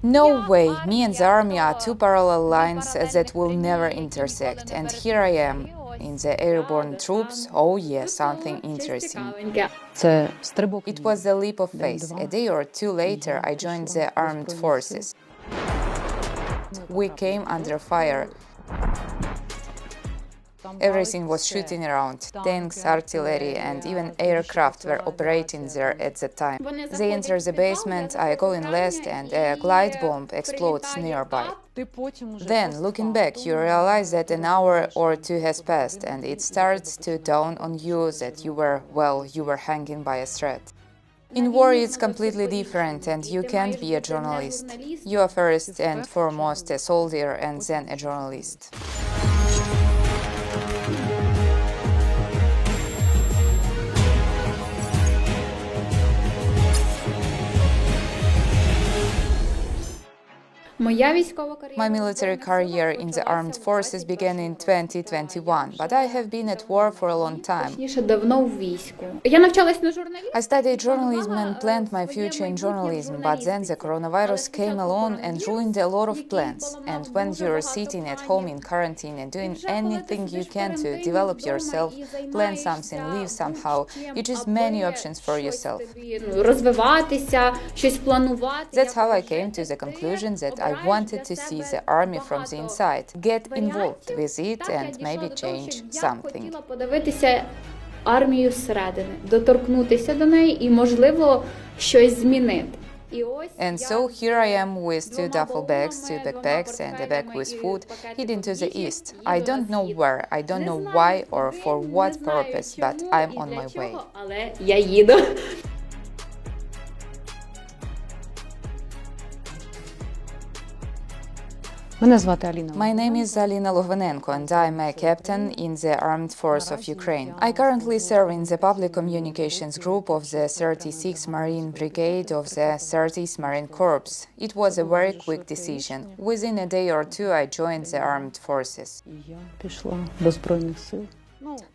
No way, me and the army are two parallel lines that will never intersect. And here I am, in the airborne troops. Oh yeah, something interesting. Це стрибок. It was a leap of faith. A day or two later, I joined the armed forces. We came under fire. Everything was shooting around. Tanks, artillery, and even aircraft were operating there at the time. They enter the basement, I go in last, and a glide bomb explodes nearby. Then, looking back, you realize that an hour or two has passed, and it starts to dawn on you that you were hanging by a thread. In war, it's completely different, and you can't be a journalist. You are first and foremost a soldier and then a journalist. My military career in the armed forces began in 2021, but I have been at war for a long time. I studied journalism and planned my future in journalism, but then the coronavirus came along and ruined a lot of plans. And when you're sitting at home in quarantine and doing anything you can to develop yourself, plan something, live somehow, you choose many options for yourself. That's how I came to the conclusion that I wanted to see the army from the inside, get involved with it and maybe change something. Армію зсередини, доторкнутися до неї і, можливо, щось змінити. And so here I am with two duffel bags, two backpacks and a bag with food, heading to the east. I don't know where, I don't know why or for what purpose, but I'm on my way. Але я їду. Мене звати Аліна. My name is Alina Logvanenko and I'm a captain in the Armed Force of Ukraine. I currently serve in the public communications group of the 36th Marine Brigade of the 30th Marine Corps. It was a very quick decision. Within a day or two I joined the armed forces. Я пішла до Збройних сил.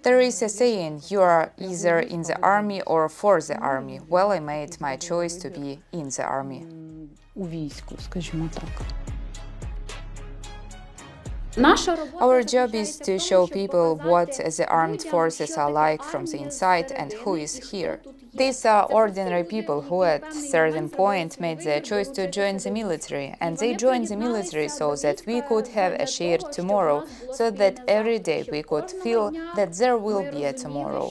There is a saying, you are either in the army or for the army. Well, I made my choice to be in the army. У війську, скажімо так. Our job is to show people what the armed forces are like from the inside and who is here. These are ordinary people who at a certain point made the choice to join the military, and they joined the military so that we could have a shared tomorrow, so that every day we could feel that there will be a tomorrow.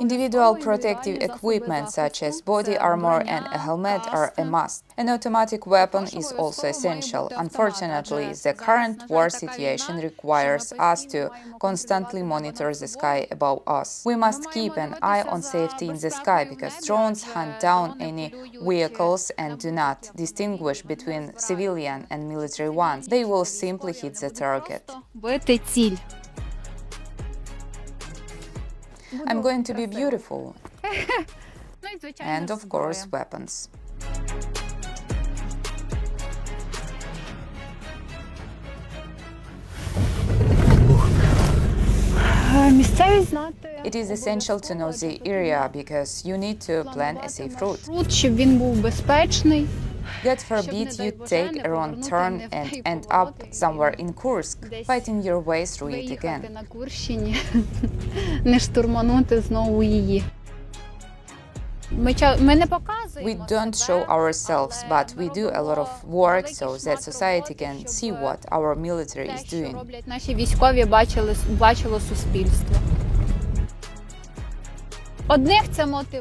Individual protective equipment such as body armor and a helmet are a must. An automatic weapon is also essential. Unfortunately, the current war situation requires us to constantly monitor the sky above us. We must keep an eye on safety in the sky because drones hunt down any vehicles and do not distinguish between civilian and military ones. They will simply hit the target. I'm going to be beautiful. And of course, weapons. It is essential to know the area because you need to plan a safe route. Щоб він був безпечний. God forbid you take a wrong turn and end up somewhere in Kursk, fighting your way through it again. На Курщині, не штурманути знову її. We don't show ourselves, but we do a lot of work so that society can see what our military is doing. Наші військові бачило суспільство.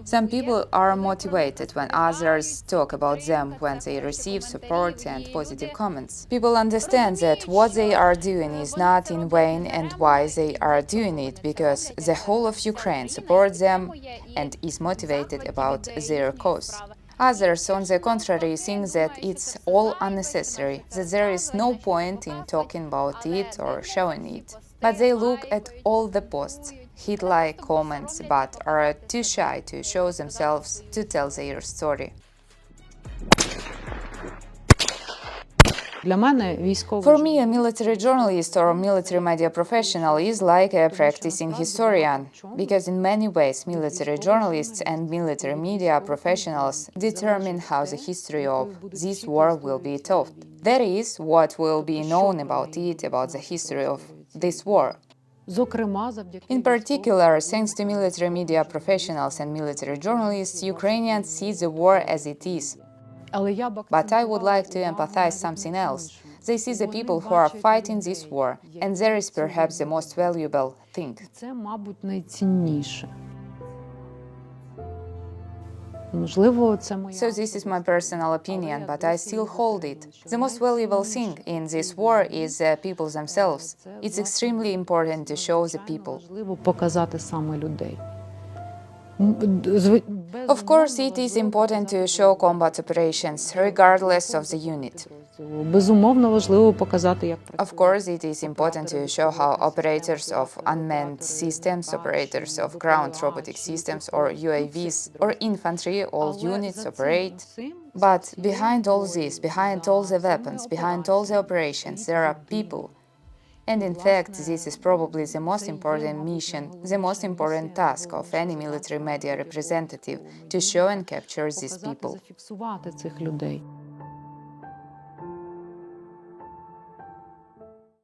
Some people are motivated when others talk about them, when they receive support and positive comments. People understand that what they are doing is not in vain and why they are doing it, because the whole of Ukraine supports them and is motivated about their cause. Others, on the contrary, think that it's all unnecessary, that there is no point in talking about it or showing it. But they look at all the posts, hit like comments, but are too shy to show themselves to tell their story. Для мене військовий For me, a military journalist or military media professional is like a practicing historian, because in many ways military journalists and military media professionals determine how the history of this war will be told. That is, what will be known about it, about the history of this war. зокрема завдяки In particular, thanks to military media professionals and military journalists, Ukrainians see the war as it is. Але я But I would like to empathize something else. They see the people who are fighting this war, and there is perhaps the most valuable thing. це, мабуть, найцінніше. Можливо, це моя So this is my personal opinion, but I still hold it. The most valuable thing in this war is the people themselves. It's extremely important to show the people. важливо показати саме людей. Of course, it is important to show combat operations, regardless of the unit. Безумовно, важливо показати, як Of course, it is important to show how operators of unmanned systems, operators of ground robotic systems or UAVs or infantry, all units operate. But behind all this, behind all the weapons, behind all the operations, there are people. And in fact, this is probably the most important mission, the most important task of any military media representative, to show and capture these people. зафіксувати цих людей.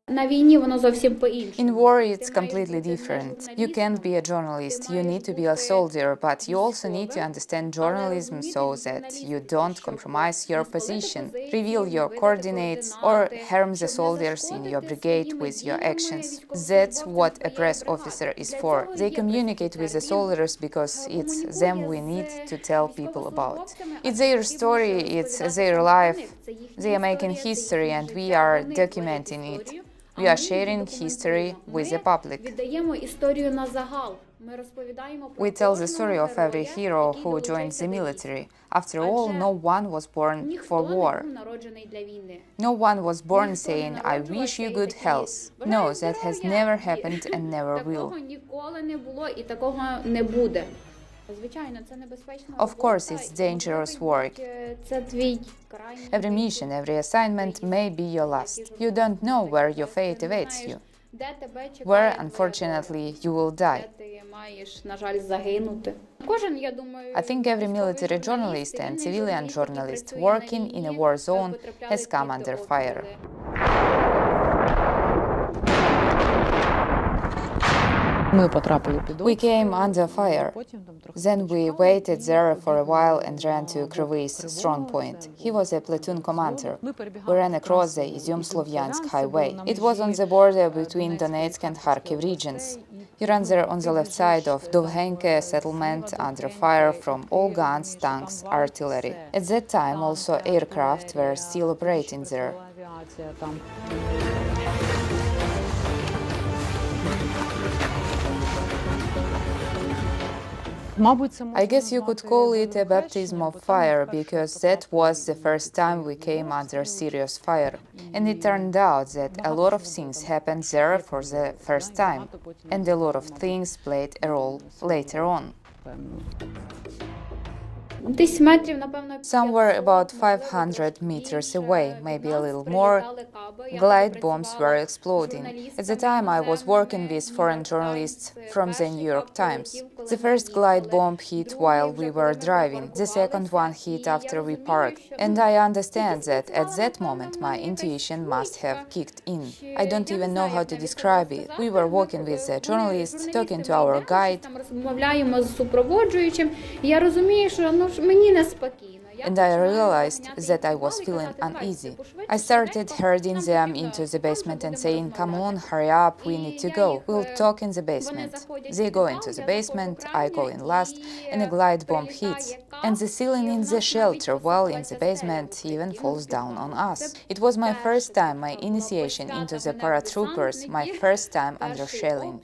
На війні воно зовсім по-іншому. In war, it's completely different. You can't be a journalist, you need to be a soldier, but you also need to understand journalism so that you don't compromise your position, reveal your coordinates, or harm the soldiers in your brigade with your actions. That's what a press officer is for. They communicate with the soldiers because it's them we need to tell people about. It's their story, it's their life. They are making history and we are documenting it. We are sharing history with the public. Віддаємо історію на загал. Ми розповідаємо про We tell the кожного story of every героя, hero який who joined долучився the до military. війни. After all, no one was born Ніхто for не war. був народжений для війни. No one was born saying, I wish you good health. No, that has never happened and never will. Такого ніколи не було і такого не буде. Звичайно, це небезпечно. Of course, it's dangerous work. Це твій крайній. Every mission, every assignment may be your last. You don't know where your fate awaits you, Де тебе чекає where, твоя unfortunately, you will die. доля, де ти маєш, на жаль, загинути. Кожен, я думаю, I think every military journalist and civilian journalist working in a war zone has come under fire. Ми потрапили під We came under fire. потім там трохи Then we waited there for a while and ran to Kryvy's strong point. He was a platoon commander. We ran across the Izyum-Slovyansk highway. It was on the border between Donetsk and Kharkiv regions. He ran there on the left side of Dovhenke settlement under fire from all guns, tanks, artillery. At that time, also aircraft were still operating there. авіація там. Мабуть, це I guess you could call it a baptism of fire because that was the first time we came under serious fire. And it turned out that a lot of things happened there for the first time, and a lot of things played a role later on. Десь метрів, напевно, Somewhere about 500 meters away, maybe a little more, glide bombs were exploding. At the time, I was working with foreign journalists from the New York Times. The first glide bomb hit while we were driving. The second one hit after we parked. And I understand that at that moment my intuition must have kicked in. I don't even know how to describe it. We were walking with the journalists, talking to our guide, Там розмовляємо з супроводжуючим. І я розумію, що мені неспокійно. and I realized that I was feeling uneasy. I started herding them into the basement and saying, "Come on, hurry up, we need to go. We'll talk in the basement." They go into the basement, I go in last, and a glide bomb hits. And the ceiling in the shelter while in the basement even falls down on us. It was my first time, my initiation into the paratroopers, my first time under shelling.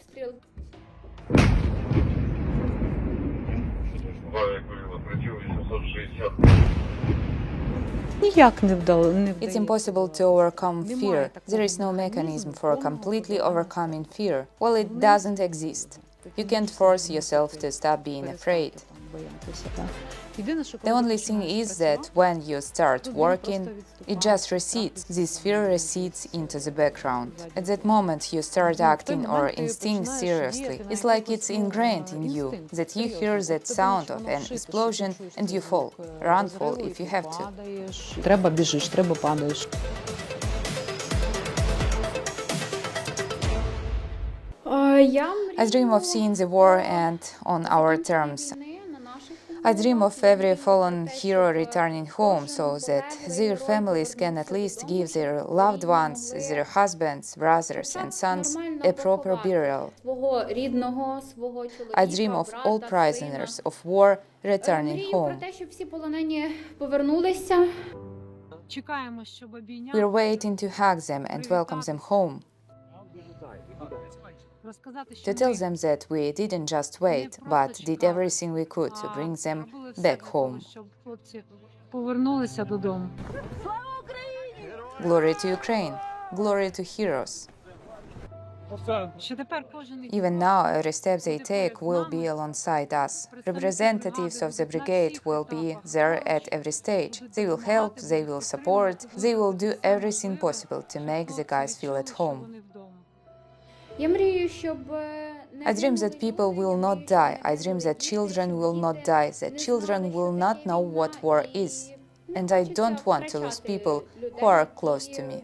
ніяк не вдало. It's impossible to overcome fear. There is no mechanism for completely overcoming fear. Well, it doesn't exist. You can't force yourself to stop being afraid. боятися. Так. Єдине, що The коли only ти thing починаєш is that працювати, when you start то він working, просто it відступає, just recedes. так, This fear recedes into the background. At that moment, you start Ну, в той acting or момент ти instinct починаєш seriously. діяти на It's like якихось, it's ingrained in you інстинктах, that you серйозно. hear От that тебе sound нічого of не an вшити, що explosion ти чуєш and цей you fall. звук, Run, розриву, fall і if ти you have to. падаєш. Треба біжиш, треба падаєш. I dream of seeing the war end on our terms. I dream of every fallen hero returning home so that their families can at least give their loved ones, their husbands, brothers and sons, a proper burial. I dream of all prisoners of war returning Мрію про home. те, щоб всі полонені повернулися. Чекаємо, щоб обійняти. We're waiting to hug them and welcome them home, Розказати, що to tell them that we didn't just wait, but did everything we could to bring them back home. Щоб хлопці повернулися додому. Glory to Ukraine, glory to heroes. Що тепер кожен Even now, every step they take will be alongside us. Representatives of the brigade will be there at every stage. They will help, they will support, they will do everything possible to make the guys feel at home. Я мрію, щоб I dream that people will not die. I dream that children will not die, that children will not know what war is. And I don't want to lose people who are close to me.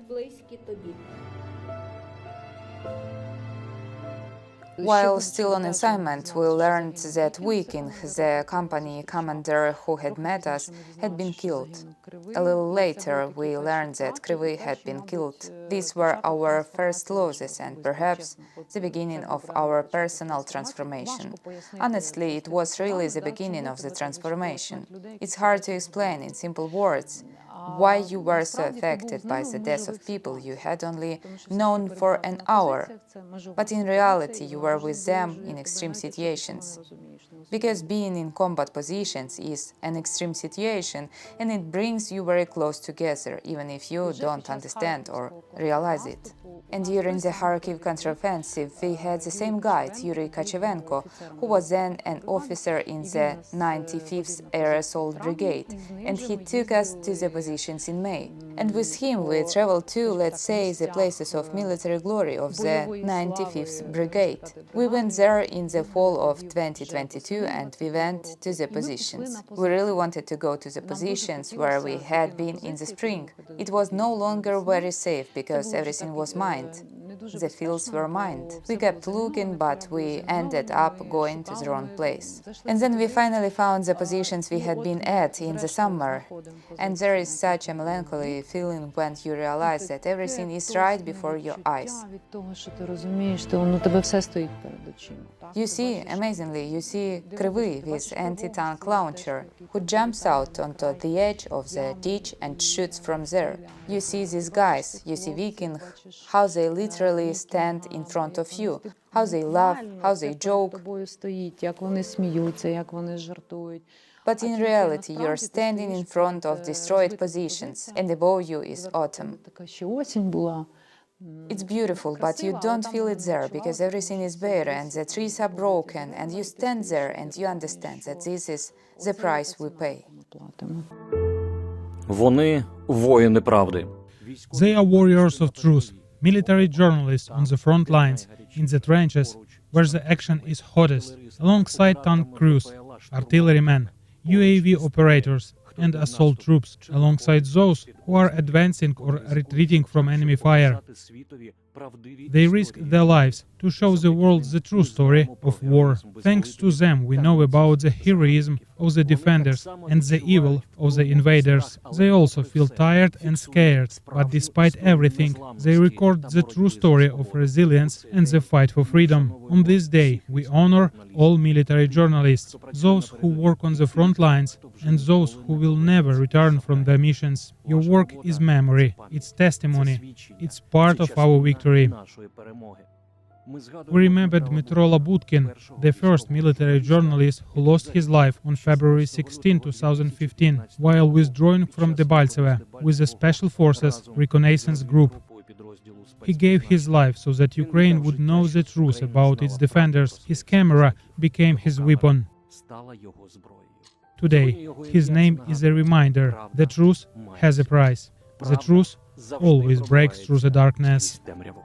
While still on assignment, we learned that Viking, the company commander who had met us, had been killed. A little later, we learned that Kryvyi had been killed. These were our first losses and perhaps the beginning of our personal transformation. Honestly, it was really the beginning of the transformation. It's hard to explain in simple words why you were so affected by the death of people you had only known for an hour. But in reality, you were with them in extreme situations. Because being in combat positions is an extreme situation and it brings you very close together, even if you don't understand or realize it. And during the Kharkiv counteroffensive, we had the same guide, Yuri Kachevenko, who was then an officer in the 95th Air Assault Brigade, and he took us to the positions in May. And with him we traveled to, let's say, the places of military glory of the 95th Brigade. We went there in the fall of 2022 and we went to the positions. We really wanted to go to the positions where we had been in the spring. It was no longer very safe because everything was mined. The fields were mined. We kept looking, but we ended up going to the wrong place. And then we finally found the positions we had been at in the summer. And there is such a melancholy feeling when you realize that everything is right before your eyes. Від того, що ти розумієш, то воно тебе все стоїть перед очима. You see, amazingly, you see Kryvyi with anti-tank launcher, who jumps out onto the edge of the ditch and shoots from there. You see these guys, you see Viking, how they literally stand in front of you, how they laugh, how they joke. Тобою стоїть, як вони сміються, як вони жартують. But in reality, you're standing in front of destroyed positions, and above you is autumn. Така ще осінь була. It's beautiful, but you don't feel it there because everything is bare and the trees are broken, and you stand there and you understand that this is the price we pay. Платимо. Вони воїни правди. They are warriors of truth, military journalists on the front lines, in the trenches, where the action is hottest, alongside tank crews, artillerymen, UAV operators, and assault troops, alongside those who are advancing or retreating from enemy fire. They risk their lives to show the world the true story of war. Thanks to them, we know about the heroism of the defenders and the evil of the invaders. They also feel tired and scared, but despite everything, they record the true story of resilience and the fight for freedom. On this day, we honor all military journalists, those who work on the front lines and those who will never return from their missions. Your work is memory, it's testimony, it's part of our victory. We remember Dmytro Labutkin, the first military journalist who lost his life on February 16, 2015, while withdrawing from Debaltseve with the Special Forces Reconnaissance Group. He gave his life so that Ukraine would know the truth about its defenders. His camera became his weapon. стала його зброєю. Today, his name is a reminder the truth has a price. The truth always breaks through the darkness. Темряву.